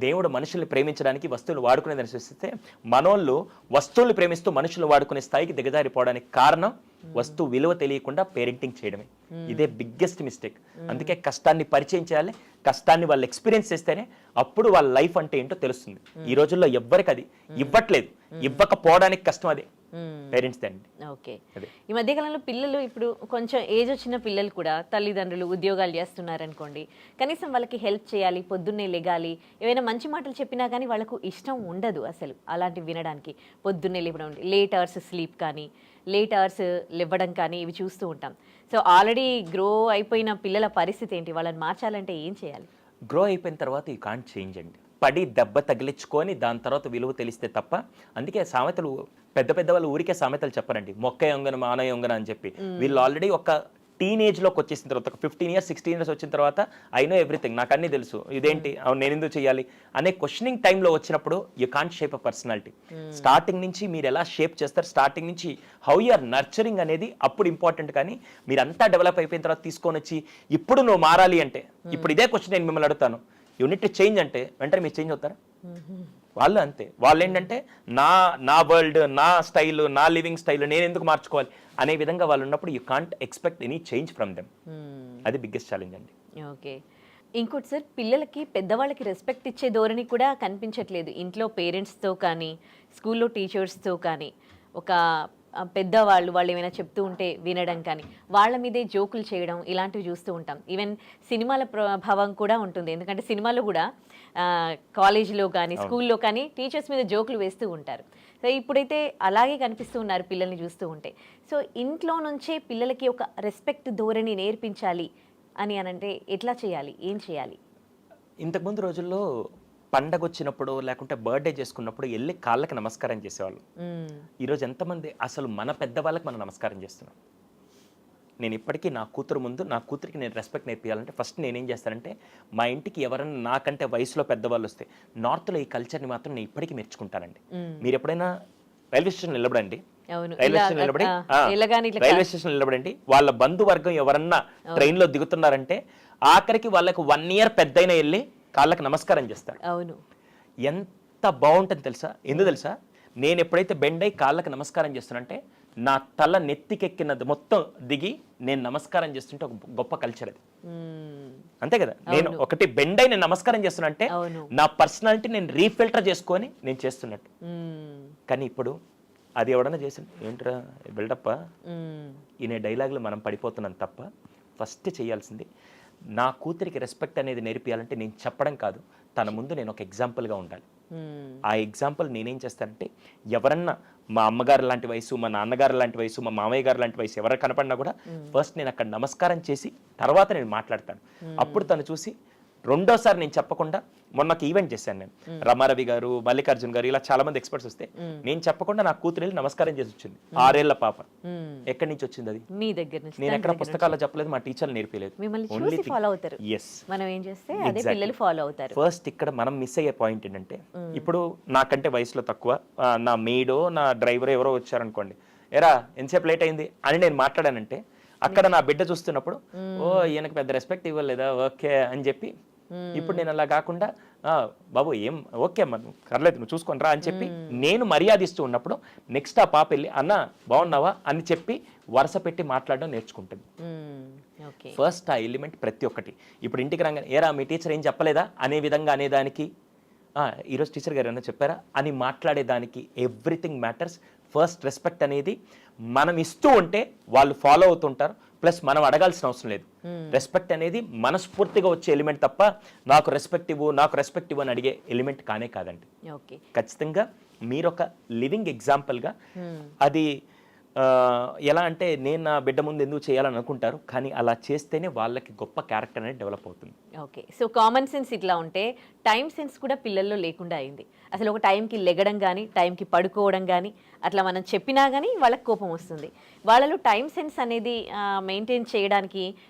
దేవుడు మనుషుల్ని ప్రేమించడానికి వస్తువులు వాడుకునేదని సృష్టిస్తే మనోళ్ళు వస్తువులు ప్రేమిస్తూ మనుషులు వాడుకునే స్థాయికి దిగజారిపోవడానికి కారణం వస్తువు విలువ తెలియకుండా పేరెంటింగ్ చేయడమే. ఇదే బిగ్గెస్ట్ మిస్టేక్. అందుకే కష్టాన్ని పరిచయం చేయాలి, కష్టాన్ని వాళ్ళు ఎక్స్పీరియన్స్ చేస్తేనే అప్పుడు వాళ్ళ లైఫ్ అంటే ఏంటో తెలుస్తుంది. ఈ రోజుల్లో ఎవ్వరికి అది ఇవ్వట్లేదు, ఇవ్వకపోవడానికి కష్టం అదే పేరెంట్స్ అండి. ఓకే, ఈ మధ్యకాలంలో పిల్లలు ఇప్పుడు కొంచెం ఏజ్ వచ్చిన పిల్లలు కూడా తల్లిదండ్రులు ఉద్యోగాలు చేస్తున్నారు అనుకోండి, కనీసం వాళ్ళకి హెల్ప్ చేయాలి, పొద్దున్నే లెగాలి, ఏమైనా మంచి మాటలు చెప్పినా కానీ వాళ్ళకు ఇష్టం ఉండదు అసలు అలాంటివి వినడానికి. పొద్దున్నే లేవడం, లేట్ అవర్స్ స్లీప్ కానీ లేట్ అవర్స్ లేవడం కానీ ఇవి చూస్తూ ఉంటాం. సో ఆల్రెడీ గ్రో అయిపోయిన పిల్లల పరిస్థితి ఏంటి? వాళ్ళని మార్చాలంటే ఏం చేయాలి? గ్రో అయిపోయిన తర్వాత యూ కాంట్ చేంజ్ అండి. పడి దెబ్బ తగిలించుకొని దాని తర్వాత విలువ తెలిస్తే తప్ప. అందుకే సామెతలు పెద్ద వాళ్ళు ఊరికే సామెతలు చెప్పరండి, మొక్క యొంగన మాన యొంగన అని చెప్పి. వీళ్ళు ఆల్రెడీ ఒక టీనేజ్లోకి వచ్చేసిన తర్వాత, ఒక 15 years 16 years వచ్చిన తర్వాత ఐ నో ఎవ్రీథింగ్, నాకు అన్నీ తెలుసు, ఇదేంటి నేను ఎందుకు చేయాలి అనే క్వశ్చనింగ్ టైంలో వచ్చినప్పుడు you can't shape a personality. Starting నుంచి మీరు ఎలా షేప్ చేస్తారు, స్టార్టింగ్ నుంచి హౌ యు ఆర్ నర్చరింగ్ అనేది అప్పుడు ఇంపార్టెంట్. కానీ మీరు అంతా డెవలప్ అయిపోయిన తర్వాత తీసుకొని వచ్చి ఇప్పుడు నువ్వు మారాలి అంటే, ఇప్పుడు ఇదే క్వశ్చన్ నేను మిమ్మల్ని అడుగుతాను, యూనిట్ చేంజ్ అంటే వెంటనే మీరు చేంజ్ అవుతారా? వాళ్ళు అంతే. వాళ్ళు ఏంటంటే నా వరల్డ్, నా స్టైల్, నా లివింగ్ స్టైల్ నేను ఎందుకు మార్చుకోవాలి అనే విధంగా వాళ్ళు ఉన్నప్పుడు you can't expect any change from them. అది బిగ్గెస్ట్ ఛాలెంజ్ అండి. ఓకే, ఇంకోటి సార్, పిల్లలకి పెద్దవాళ్ళకి రెస్పెక్ట్ ఇచ్చే ధోరణి కూడా కనిపించట్లేదు. ఇంట్లో పేరెంట్స్తో కానీ స్కూల్లో టీచర్స్తో కానీ ఒక పెద్దవాళ్ళు వాళ్ళు ఏమైనా చెప్తూ ఉంటే వినడం కానీ, వాళ్ళ మీదే జోకులు చేయడం ఇలాంటివి చూస్తూ ఉంటాం. ఈవెన్ సినిమాల ప్రభావం కూడా ఉంటుంది. ఎందుకంటే సినిమాలో కూడా కాలేజీలో కానీ స్కూల్లో కానీ టీచర్స్ మీద జోకులు వేస్తూ ఉంటారు. సో ఇప్పుడైతే అలాగే కనిపిస్తూ ఉన్నారు పిల్లల్ని చూస్తూ ఉంటే. సో ఇంట్లో నుంచే పిల్లలకి ఒక రెస్పెక్ట్ ధోరణి నేర్పించాలి అని అంటే ఎట్లా చేయాలి, ఏం చేయాలి? ఇంతకుముందు రోజుల్లో పండగ వచ్చినప్పుడు లేకుంటే బర్త్డే చేసుకున్నప్పుడు వెళ్ళి కాళ్ళకి నమస్కారం చేసేవాళ్ళు. ఈరోజు ఎంతమంది అసలు మన పెద్దవాళ్ళకి మనం నమస్కారం చేస్తున్నాం? నేను ఇప్పటికీ నా కూతురు ముందు నా కూతురికి నేను రెస్పెక్ట్ నేర్పించాలంటే ఫస్ట్ నేనేం చేస్తానంటే, మా ఇంటికి ఎవరైనా నాకంటే వయసులో పెద్దవాళ్ళు వస్తే, నార్త్లో ఈ కల్చర్ని మాత్రం నేను ఇప్పటికీ మెచ్చుకుంటానండి. మీరు ఎప్పుడైనా రైల్వే స్టేషన్ నిలబడండి, రైల్వే స్టేషన్ నిలబడండి, వాళ్ళ బంధువర్గం ఎవరన్నా ట్రైన్లో దిగుతున్నారంటే ఆఖరికి వాళ్ళకి 1 year పెద్దయినా వెళ్ళి కాళ్ళకి నమస్కారం చేస్తారు. అవును, ఎంత బాగుంటుంది తెలుసా? ఎందుకు తెలుసా? నేను ఎప్పుడైతే బెండ్ అయి కాళ్ళకి నమస్కారం చేస్తానంటే నా తల నెత్తికెక్కినది మొత్తం దిగి నేను నమస్కారం చేస్తుంటే ఒక గొప్ప కల్చర్ అది. అంతే కదా? నేను ఒకటి బెండ్ అయి నేను నమస్కారం చేస్తున్నంటే నా పర్సనాలిటీ నేను రీఫిల్టర్ చేసుకొని నేను చేస్తున్నట్టు. కానీ ఇప్పుడు అది ఎవడన్నా చేసి ఏంట్రా బిల్డప్ప ఈయన డైలాగులు మనం పడిపోతున్నాం తప్ప, ఫస్ట్ చేయాల్సింది నా కూతురికి రెస్పెక్ట్ అనేది నేర్పియాలంటే నేను చెప్పడం కాదు, తన ముందు నేను ఒక ఎగ్జాంపుల్గా ఉండాలి. ఆ ఎగ్జాంపుల్ నేనేం చేస్తానంటే, ఎవరన్నా మా అమ్మగారు లాంటి వయసు, మా నాన్నగారు లాంటి వయసు, మా మామయ్య గారు లాంటి వయసు ఎవరు కనపడినా కూడా ఫస్ట్ నేను అక్కడ నమస్కారం చేసి తర్వాత నేను మాట్లాడతాను. అప్పుడు తను చూసి రెండోసారి నేను చెప్పకుండా, మొన్న ఒక ఈవెంట్ చేశాను నేను, రమారవి గారు, మల్లికార్జున్ గారు, ఇలా చాలా మంది ఎక్స్పర్ట్స్ వస్తే నేను చెప్పకుండా నా కూతురు వెళ్ళి నమస్కారం చేసి వచ్చింది. 6 ఏళ్ల పాప. ఎక్కడి నుంచి వచ్చింది అది? మీ దగ్గర నుంచి. నేను ఎక్కడ పుస్తకాల్లో చెప్పలేదు, మా టీచర్లు నేర్పలేదు. ఫస్ట్ ఇక్కడ మనం మిస్ అయ్యే పాయింట్ ఏంటంటే, ఇప్పుడు నాకంటే వయసులో తక్కువ నా మెయిడో నా డ్రైవర్ ఎవరో వచ్చారనుకోండి, ఎరా ఎంతసేపు లేట్ అయింది అని నేను మాట్లాడానంటే, అక్కడ నా బిడ్డ చూస్తున్నప్పుడు ఓ ఈయనకు పెద్ద రెస్పెక్ట్ ఇవ్వలేదా, ఓకే అని చెప్పి, ఇప్పుడు నేను అలా కాకుండా బాబు ఏం ఓకే అమ్మా పర్లేదు నువ్వు చూసుకొని రా అని చెప్పి నేను మర్యాదిస్తూ ఉన్నప్పుడు నెక్స్ట్ ఆ పాప వెళ్ళి అన్న బాగున్నావా అని చెప్పి వరుస పెట్టి మాట్లాడడం నేర్చుకుంటుంది. ఫస్ట్ ఆ ఎలిమెంట్ ప్రతి ఒక్కటి. ఇప్పుడు ఇంటికి రాగానే ఏరా మీ టీచర్ ఏం చెప్పలేదా అనే విధంగా అనేదానికి, ఈరోజు టీచర్ గారు ఏమన్నా చెప్పారా అని మాట్లాడేదానికి ఎవ్రీథింగ్ మ్యాటర్స్. ఫస్ట్ రెస్పెక్ట్ అనేది మనం ఇస్తూ ఉంటే వాళ్ళు ఫాలో అవుతుంటారు, ప్లస్ మనం అడగాల్సిన అవసరం లేదు. రెస్పెక్ట్ అనేది మనస్ఫూర్తిగా వచ్చే ఎలిమెంట్ తప్ప నాకు రెస్పెక్ట్ ఇవ్వు అని అడిగే ఎలిమెంట్ కానే కాదండి. ఖచ్చితంగా మీరు ఒక లివింగ్ ఎగ్జాంపుల్గా అది ఎలా అంటే నేను నా బిడ్డ ముందు ఎందుకు చేయాలని అనుకుంటారు, కానీ అలా చేస్తేనే వాళ్ళకి గొప్ప క్యారెక్టర్ అనేది డెవలప్ అవుతుంది. ఓకే, సో కామన్ సెన్స్ ఇట్లా ఉంటే టైం సెన్స్ కూడా పిల్లల్లో లేకుండా అయింది. అసలు ఒక టైంకి లెగడం కానీ టైంకి పడుకోవడం కానీ అట్లా మనం చెప్పినా కానీ వాళ్ళకి కోపం వస్తుంది. వాళ్ళలో టైం సెన్స్ అనేది మెయింటైన్ చేయడానికి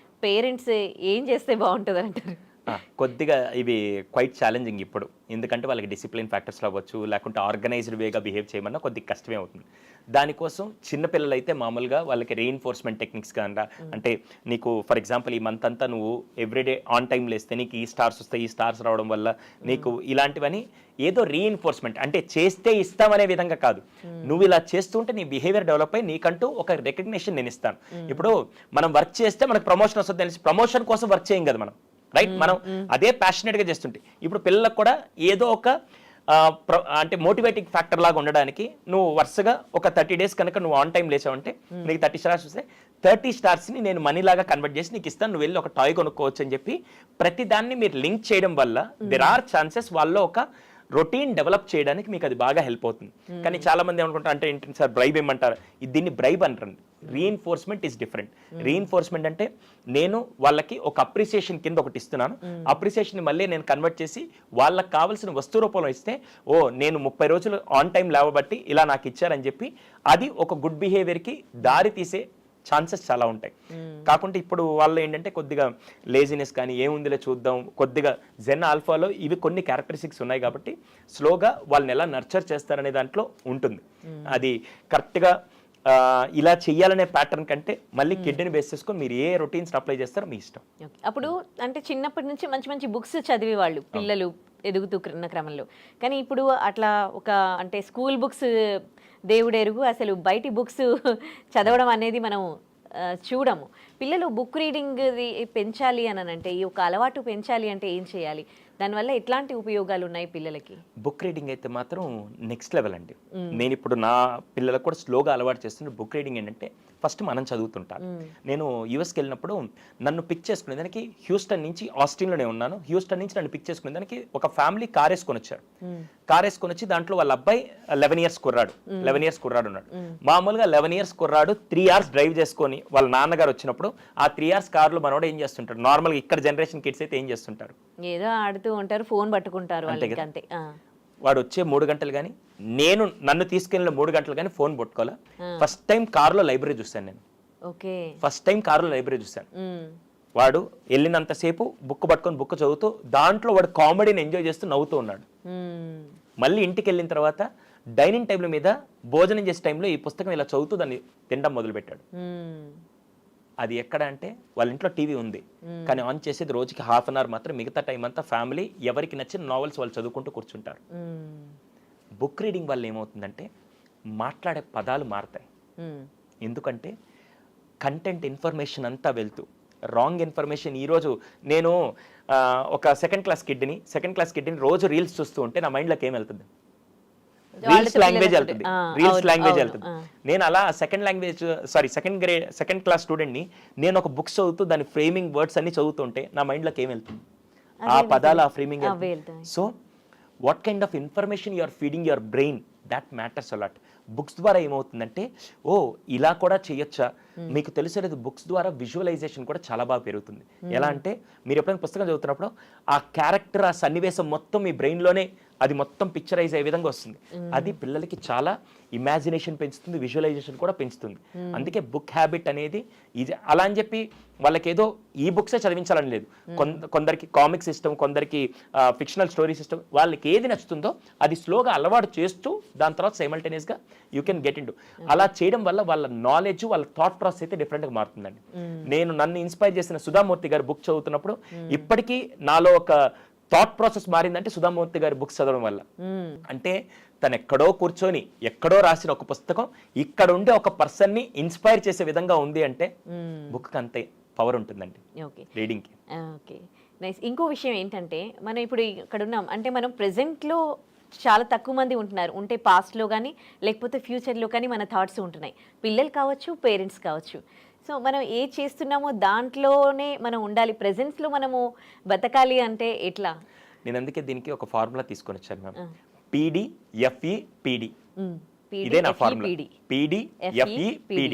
పేరెంట్స్ ఏం చేస్తే బాగుంటుంది అంటారు? కొద్దిగా ఇవి క్వైట్ ఛాలెంజింగ్ ఇప్పుడు, ఎందుకంటే వాళ్ళకి డిసిప్లిన్ ఫ్యాక్టర్స్లో అవ్వచ్చు, లేకుంటే ఆర్గనైజ్డ్ వేగా బిహేవ్ చేయమన్నా కొద్దిగా కష్టమే అవుతుంది. దానికోసం చిన్నపిల్లలు అయితే మామూలుగా వాళ్ళకి రీఇన్ఫోర్స్మెంట్ టెక్నిక్స్ కాకుండా, అంటే నీకు ఫర్ ఎగ్జాంపుల్ ఈ మంత్ అంతా నువ్వు ఎవ్రీడే ఆన్ టైం లేస్తే నీకు ఈ స్టార్స్ వస్తాయి, ఈ స్టార్స్ రావడం వల్ల నీకు ఇలాంటివని ఏదో రీఇన్ఫోర్స్మెంట్, అంటే చేస్తే ఇస్తామనే విధంగా కాదు, నువ్వు ఇలా చేస్తుంటే నీ బిహేవియర్ డెవలప్ అయ్యి నీకంటూ ఒక రికగ్నిషన్ నేను ఇస్తాను. ఇప్పుడు మనం వర్క్ చేస్తే మనకు ప్రమోషన్ వస్తుంది తెలిసి ప్రమోషన్ కోసం వర్క్ చేయం కదా మనం, రైట్? మనం అదే ప్యాషనేట్గా చేస్తుంటే ఇప్పుడు పిల్లలకు కూడా ఏదో ఒక అంటే మోటివేటింగ్ ఫ్యాక్టర్ లాగా ఉండడానికి నువ్వు వరుసగా ఒక 30 days కనుక నువ్వు ఆన్ టైం లేచావంటే నీకు 30 stars వస్తే 30 starsని నేను మనీ లాగా కన్వర్ట్ చేసి నీకు ఇస్తాను, నువ్వు వెళ్ళి ఒక టాయ్ కొనుక్కోవచ్చు అని చెప్పి ప్రతి దాన్ని మీరు లింక్ చేయడం వల్ల దెర్ ఆర్ ఛాన్సెస్ వాళ్ళలో ఒక రొటీన్ డెవలప్ చేయడానికి మీకు అది బాగా హెల్ప్ అవుతుంది. కానీ చాలా మంది ఏమనుకుంటారు అంటే ఏంటి సార్ బ్రైబ్ ఏమంటారు, దీన్ని బ్రైబ్ అంటారు. Reinforcement is different. రీఇన్ఫోర్స్మెంట్ అంటే నేను వాళ్ళకి ఒక అప్రిసియేషన్ కింద ఒకటి ఇస్తున్నాను, అప్రిసియేషన్ మళ్ళీ నేను కన్వర్ట్ చేసి వాళ్ళకి కావాల్సిన వస్తు రూపంలో ఇస్తే, ఓ నేను 30 రోజులు ఆన్ టైం లేవబట్టి ఇలా నాకు ఇచ్చారని చెప్పి అది ఒక గుడ్ బిహేవియర్కి దారి తీసే ఛాన్సెస్ చాలా ఉంటాయి. కాకుంటే ఇప్పుడు వాళ్ళు ఏంటంటే కొద్దిగా లేజినెస్ కానీ ఏముందిలే చూద్దాం, కొద్దిగా జెన్ ఆల్ఫాలో ఇవి కొన్ని క్యారెక్టరిస్టిక్స్ ఉన్నాయి కాబట్టి స్లోగా వాళ్ళని ఎలా నర్చర్ చేస్తారనే దాంట్లో ఉంటుంది. అది కరెక్ట్గా ఇలా చెయ్యాలనే ప్యాటర్న్ కంటే మళ్ళీ కిడ్ని బేస్ చేసుకొని మీరు ఏ రొటీన్స్ అప్లై చేస్తారో మీ ఇష్టం. అప్పుడు అంటే చిన్నప్పటి నుంచి మంచి మంచి బుక్స్ చదివే వాళ్ళు పిల్లలు ఎదుగుతున్న క్రమంలో, కానీ ఇప్పుడు అట్లా ఒక అంటే స్కూల్ బుక్స్ దేవుడెరుగు, అసలు బయటి బుక్స్ చదవడం అనేది మనం చూడము. పిల్లలు బుక్ రీడింగ్ పెంచాలి అని అంటే, ఈ ఒక అలవాటు పెంచాలి అంటే ఏం చేయాలి? దానివల్ల ఎట్లాంటి ఉపయోగాలు ఉన్నాయి పిల్లలకి? బుక్ రీడింగ్ అయితే మాత్రం నెక్స్ట్ లెవెల్ అండి. నేను ఇప్పుడు నా పిల్లలకు కూడా స్లోగా అలవాటు చేస్తున్న బుక్ రీడింగ్ ఏంటంటే, ఫస్ట్ మనం చదువుతుంటాను. నేను యూఎస్కి వెళ్ళినప్పుడు నన్ను పిక్ చేసుకునే దానికి హ్యూస్టన్ నుంచి, ఆస్టిన్లోనే ఉన్నాను, హ్యూస్టన్ నుంచి నన్ను పిక్ చేసుకునే దానికి ఒక ఫ్యామిలీ కార్ వేసుకొని వచ్చారు. కార్ వేసుకొని వచ్చి దాంట్లో వాళ్ళ అబ్బాయి 11 ఇయర్స్ కుర్రాడు ఉన్నాడు. మామూలుగా 11 ఇయర్స్ కుర్రాడు 3 అవర్స్ డ్రైవ్ చేసుకొని వాళ్ళ నాన్నగారు వచ్చినప్పుడు ఆ 3 అవర్స్ కార్లో మనోడు ఏం చేస్తుంటాడు? నార్మల్గా ఇక్కడ జనరేషన్ కిడ్స్ అయితే ఏం చేస్తుంటారు? ఏదో ఆడుతూ ఉంటారు, ఫోన్ పట్టుకుంటారు. అంతే. వాడు వచ్చే 3 గంటలు కానీ, నన్ను తీసుకెళ్ళిన 3 గంటలు కానీ ఫోన్ పట్టుకోవాలా. ఫస్ట్ టైం కారులో లైబ్రరీ చూశాను నేను. ఓకే. ఫస్ట్ టైం కారులో లైబ్రరీ చూశాను. వాడు వెళ్ళినంతసేపు బుక్ పట్టుకొని బుక్ చదువుతూ దాంట్లో వాడు కామెడీని ఎంజాయ్ చేస్తూ నవ్వుతూ ఉన్నాడు. మళ్ళీ ఇంటికి వెళ్ళిన తర్వాత డైనింగ్ టేబుల్ మీద భోజనం చేసే టైంలో ఈ పుస్తకం ఇలా చదువుతూ దాన్ని తినడం మొదలుపెట్టాడు. అది ఎక్కడ అంటే వాళ్ళ ఇంట్లో టీవీ ఉంది, కానీ ఆన్ చేసేది రోజుకి ½ అన్ అవర్ మాత్రం. మిగతా టైం అంతా ఫ్యామిలీ ఎవరికి నచ్చిన నావెల్స్ వాళ్ళు చదువుకుంటూ కూర్చుంటారు. బుక్ రీడింగ్ వల్ల ఏమవుతుందంటే మాట్లాడే పదాలు మారుతాయి. ఎందుకంటే కంటెంట్ ఇన్ఫర్మేషన్ అంతా వెళ్తూ రాంగ్ ఇన్ఫర్మేషన్. ఈరోజు నేను ఒక సెకండ్ క్లాస్ కిడ్ని రోజు రీల్స్ చూస్తూ ఉంటే నా మైండ్లోకి ఏం వెళ్తుంది? రీల్స్ లాంగ్వేజ్ వెళ్తుంది. నేను అలా సెకండ్ క్లాస్ స్టూడెంట్ని నేను ఒక బుక్స్ చదువుతూ దాని ఫ్రేమింగ్ వర్డ్స్ అన్ని చదువుతుంటే నా మైండ్లోకి ఏం వెళ్తుంది? ఆ పదాలు, ఆ framing. So what kind of information you are feeding your brain, that matters a lot. Books ద్వారా ఏమవుతుందంటే, ఓ ఇలా కూడా చేయొచ్చా, మీకు తెలిసేది బుక్స్ ద్వారా విజువలైజేషన్ కూడా చాలా బాగా పెరుగుతుంది. ఎలా అంటే మీరు ఎప్పుడైనా పుస్తకం చదువుతున్నప్పుడు ఆ క్యారెక్టర్, ఆ సన్నివేశం మొత్తం మీ బ్రెయిన్లోనే అది మొత్తం పిక్చరైజ్ అయ్యే విధంగా వస్తుంది. అది పిల్లలకి చాలా ఇమాజినేషన్ పెంచుతుంది, విజువలైజేషన్ కూడా పెంచుతుంది. అందుకే బుక్ హ్యాబిట్ అనేది ఇది. అలా అని చెప్పి వాళ్ళకి ఏదో ఈ బుక్సే చదివించాలని లేదు. కొందరికి కామిక్స్ ఇష్టం, కొందరికి ఫిక్షనల్ స్టోరీస్ ఇష్టం. వాళ్ళకి ఏది నచ్చుతుందో అది స్లోగా అలవాటు చేస్తూ దాని తర్వాత సైమల్టేనియస్గా you can get into. అలా చేయడం వల్ల వాళ్ళ నాలెడ్జ్, వాళ్ళ థాట్ ప్రాసెస్ అయితే డిఫరెంట్గా మారుతుందండి. నన్ను ఇన్స్పైర్ చేసిన సుధామూర్తి గారి బుక్ చదువుతున్నప్పుడు ఇప్పటికీ నాలో ఒక థాట్ ప్రాసెస్ మారిందంటే సుధామూర్తి గారి బుక్స్ చదవడం వల్ల. అంటే తను ఎక్కడో కూర్చొని ఎక్కడో రాసిన ఒక పుస్తకం ఇక్కడ ఉండే ఒక పర్సన్ ని ఇన్స్పైర్ చేసే విధంగా ఉంది అంటే బుక్ అంతే పవర్ ఉంటుందండి రీడింగ్ కి. Okay, nice. ఇంకో విషయం ఏంటంటే, మనం ఇప్పుడు ఇక్కడ ఉన్నాం అంటే మనం ప్రెసెంట్లో చాలా తక్కువ మంది ఉంటున్నారు. ఉంటే పాస్ట్లో కానీ లేకపోతే ఫ్యూచర్లో కానీ మన థాట్స్ ఉంటున్నాయి. పిల్లలు కావచ్చు, పేరెంట్స్ కావచ్చు. సో మనం ఏ చేస్తున్నామో దాంట్లోనే మనం ఉండాలి. ప్రెజెన్స్లో మనము బతకాలి అంటే ఎట్లా? నేను అందుకే దీనికి ఒక ఫార్ములా తీసుకొని వచ్చాను మ్యామ్. PDFEPD. ఇదే నా ఫార్ములా. PDFEPD.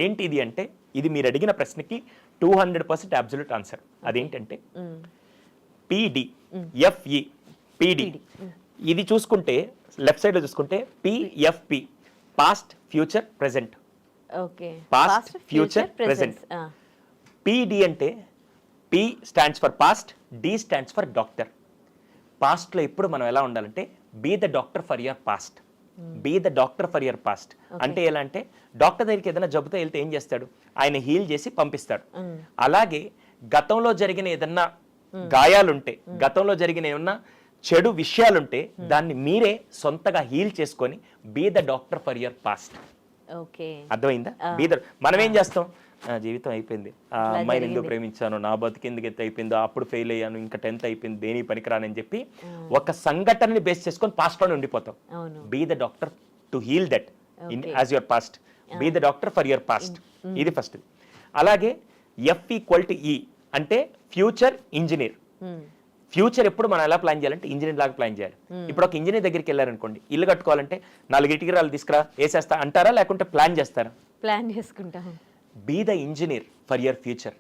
ఏంటి ఇది అంటే, ఇది మీరు అడిగిన ప్రశ్నకి 200% అబ్సల్యూట్ ఆన్సర్. అదేంటంటే PDFEPD. ఇది చూసుకుంటే లెఫ్ట్ సైడ్ లో చూసుకుంటే PFP, past, future, present. Okay, past, future, present. PD అంటే P stands for past, D stands for doctor. Past లో ఎప్పుడు మనం ఎలా ఉండాలంటే be the doctor for your past. Be the doctor for your past అంటే ఎలా అంటే, డాక్టర్ దగ్గరికి ఏదైనా జబ్బుతో వెళ్తే ఏం చేస్తాడు? ఆయన హీల్ చేసి పంపిస్తాడు. అలాగే గతంలో జరిగిన ఏదన్నా గాయాలుంటే, గతంలో జరిగిన ఏమన్నా చెడు విషయాలుంటే దాన్ని మీరే సొంతగా హీల్ చేసుకొని be the doctor for your past. అర్థమైందా? మనం ఏం చేస్తాం? జీవితం అయిపోయింది, ఆ అమ్మాయిని ఎందుకు ప్రేమించాను, నా బతికి ఎందుకు ఎంత అయిపోయిందో, అప్పుడు ఫెయిల్ అయ్యాను, ఇంకా 10th అయిపోయింది, దేని పనికిరానని చెప్పి ఒక సంఘటనని బేస్ చేసుకొని పాస్ట్ లోనే ఉండిపోతాం. Be the doctor to heal that in as your past. Be the doctor for your past. ఇది ఫస్ట్. అలాగే F=E అంటే ఫ్యూచర్ ఇంజనీర్. ఫ్యూచర్ ఎప్పుడు మనం ఎలా ప్లాన్ చేయాలంటే ఇంజనీర్ లాగా ప్లాన్ చేయాలి. ఇప్పుడు ఒక ఇంజనీర్ దగ్గరికి వెళ్ళారనుకోండి, ఇల్లు కట్టుకోవాలంటే 4 ఇటుకరాలు తీసుకురా వేసేస్తా అంటారా, లేకుంటే ప్లాన్ చేస్తారా? ప్లాన్ చేసుకుంటాం. Be the engineer for your future.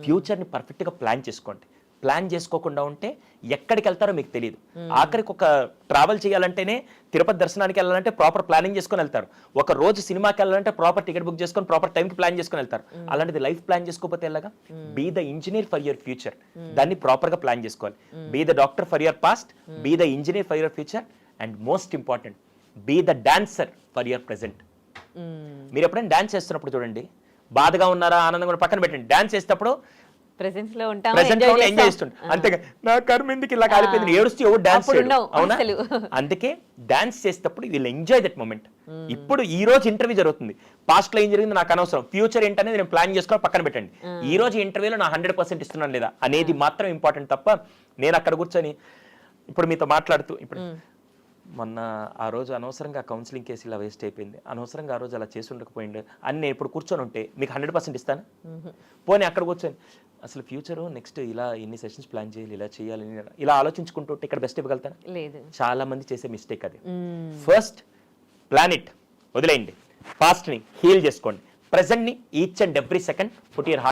ఫ్యూచర్ని పర్ఫెక్ట్గా ప్లాన్ చేసుకోండి. ప్లాన్ చేసుకోకుండా ఉంటే ఎక్కడికి వెళ్తారో మీకు తెలియదు. ఆఖరికి ఒక ట్రావెల్ చేయాలంటేనే, తిరుపతి దర్శనానికి వెళ్ళాలంటే ప్రాపర్ ప్లానింగ్ చేసుకొని వెళ్తారు. ఒక రోజు సినిమాకి వెళ్ళాలంటే ప్రాపర్ టికెట్ బుక్ చేసుకొని ప్రాపర్ టైంకి ప్లాన్ చేసుకొని వెళ్తారు. అలాంటిది లైఫ్ ప్లాన్ చేసుకోకపోతే ఎలాగా? Be the engineer for your future. దాన్ని ప్రాపర్గా ప్లాన్ చేసుకోవాలి. Be the doctor for your past, be the engineer for your future, and most important be the dancer for your present. మీరు ఎప్పుడైనా డాన్స్ చేస్తున్నప్పుడు చూడండి, బాధగా ఉన్నారా, ఆనందంగా ఉన్నారా పక్కన పెట్టండి. డాన్స్ చేసేటప్పుడు ప్రెసెన్స్ లో ఉంటాం, ప్రెసెంట్ enjoy లో ఎంజాయ్ చేస్తాం. చేస్తుంటాం అంతేగా. నా కర్మ ఎందుకు ఇలా కాలిపోయింది, ఏడుస్తూ ఎవరు డాన్స్ అప్పుడు ఉన్నావు అవునా? అసలు. అందుకే డాన్స్ చేసేటప్పుడు వీళ్ళు ఎంజాయ్ దట్ మూమెంట్. ఇప్పుడు ఈ రోజు ఇంటర్వ్యూ జరుగుతుంది, పాస్ట్ లో ఏం జరిగింది నాకు అనవసరం, ఫ్యూచర్ ఏంటనేది నేను ప్లాన్ చేసుకొని పక్కన పెట్టండి. ఈ రోజు ఇంటర్వ్యూలో నా 100% ఇస్తున్నాను లేదా అనేది మాత్రం ఇంపార్టెంట్ తప్ప నేను అక్కడ కూర్చొని ఇప్పుడు మీతో మాట్లాడుతూ ఇప్పుడు మొన్న ఆ రోజు అనవసరంగా కౌన్సిలింగ్ కేసు ఇలా వేస్ట్ అయిపోయింది, అనవసరంగా ఆ రోజు అలా చేసి ఉండకపోయింది అని నేను ఇప్పుడు కూర్చొని ఉంటే మీకు 100% ఇస్తాను. పోనీ అక్కడ కూర్చొని అసలు ఫ్యూచర్ నెక్స్ట్ ఇలా ఇన్ని సెషన్స్ ప్లాన్ చేయాలి, ఇలా చేయాలి, ఇలా ఆలోచించుకుంటూ ఉంటే ఇక్కడ బెస్ట్ ఇవ్వగలుగుతాను? లేదు. చాలా మంది చేసే మిస్టేక్ అది. ఫస్ట్ ప్లాన్ ఇట్, వదిలేయండి, పాస్ట్ ని హీల్ చేసుకోండి, ప్రెసెంట్ ని each and every second put your